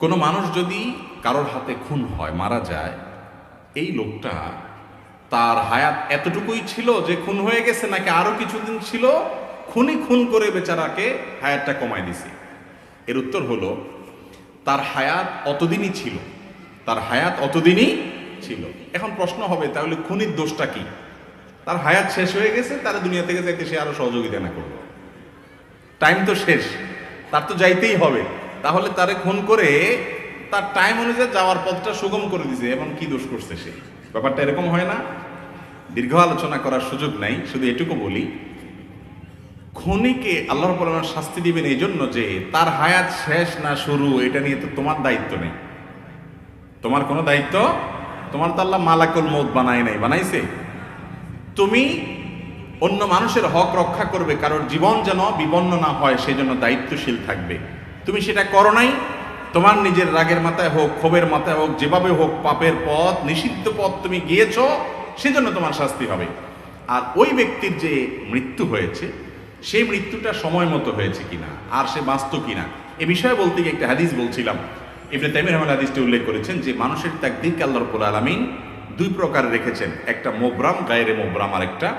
কোনো মানুষ যদি কারোর হাতে খুন হয়, মারা যায়, এই লোকটা তার হায়াত এতটুকুই ছিল যে খুন হয়ে গেছে, নাকি আরো কিছুদিন ছিল, খুন করে বেচারাকে হায়াতটা কমাই দিছে? এর উত্তর হলো তার হায়াত অতদিনই ছিল, তার হায়াত অতদিনই ছিল। এখন প্রশ্ন হবে, তাহলে খুনির দোষটা কি? তার হায়াত শেষ হয়ে গেছে, তার দুনিয়া থেকে যাইতে সে আরো সহযোগিতা না করবে, টাইম তো শেষ, তার তো যাইতেই হবে। তাহলে তারে খুন করে তার টাইম অনুযায়ী যাওয়ার পথটা সুগম করে দিছে, এবং কি দোষ করছে সে? ব্যাপারটা এরকম হয় না? দীর্ঘ আলোচনা করার সুযোগ নাই, শুধু এটুকু বলি, খুনিকে আল্লাহ রাব্বুল আলামিন শাস্তি দিবেন এই জন্য যে তার হায়াত শেষ না শুরু এটা নিয়ে তো তোমার দায়িত্ব নেই। তোমার কোনো দায়িত্ব, তোমার তো আল্লাহ মালাকুল মউত বানায় নাই, বানাইছে? তুমি অন্য মানুষের হক রক্ষা করবে, কারোর জীবন যেন বিপন্ন না হয় সেই জন্য দায়িত্বশীল থাকবে। তুমি সেটা করো নাই, তোমার নিজের রাগের মাথায় হোক, ক্ষোভের মাথায় হোক, যেভাবে হোক, পাপের পথ, নিষিদ্ধ পথ তুমি গিয়েছ, সেজন্য তোমার শাস্তি হবে। আর ওই ব্যক্তির যে মৃত্যু হয়েছে, সেই মৃত্যুটা সময় মতো হয়েছে কিনা, আর সে বাঁচত কিনা, এ বিষয়ে বলতে গিয়ে একটা হাদিস বলছিলাম। ইবনে তাইমিয়া রাহিমাহুল্লাহ হাদিসটি উল্লেখ করেছেন যে মানুষের তাকদীরকে আল্লাহ রাব্বুল আলামিন দুই প্রকার রেখেছেন, একটা মোবরাম, গায়রে মোবরাম, আর একটা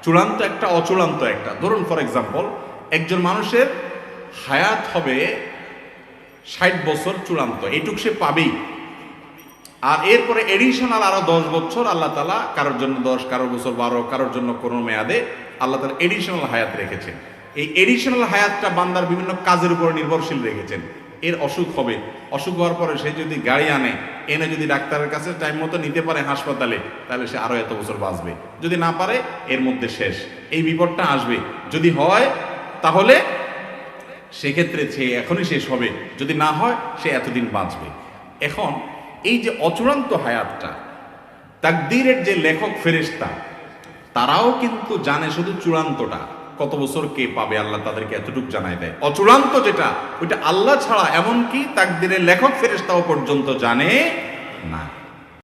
চূড়ান্ত, একটা অচূড়ান্ত। একটা ধরুন, ফর এক্সাম্পল, একজন মানুষের হায়াত হবে 60 বছর চূড়ান্ত, এইটুক সে পাবেই। আর এরপরে এডিশনাল আরো 10 বছর আল্লাহ তাআলা কারোর জন্য 10, কারোর বছর 12, কারোর জন্য কোনো মেয়াদে আল্লাহ তাআলা এডিশনাল হায়াত রেখেছেন। এই এডিশনাল হায়াতটা বান্দার বিভিন্ন কাজের উপর নির্ভরশীল রেখেছেন। এর অসুখ হবে, অসুখ হওয়ার পরে সে যদি গাড়ি এনে যদি ডাক্তারের কাছে টাইম মতো নিতে পারে হাসপাতালে, তাহলে সে আরো এত বছর বাঁচবে। যদি না পারে, এর মধ্যে শেষ, এই বিপদটা আসবে। যদি হয় তাহলে সেক্ষেত্রে সে এখনই শেষ হবে, যদি না হয় সে এতদিন বাঁচবে। এখন এই যে অচূড়ান্ত হায়াতটা, তাকদীরের যে লেখক ফেরেশতা, তারাও কিন্তু জানে শুধু চূড়ান্তটা, কত বছর কে পাবে আল্লাহ তাদেরকে এতটুকু জানাই দেয়। অচূড়ান্ত যেটা, ওইটা আল্লাহ ছাড়া এমনকি তাকদীরের লেখক ফেরেশতাও পর্যন্ত জানে না।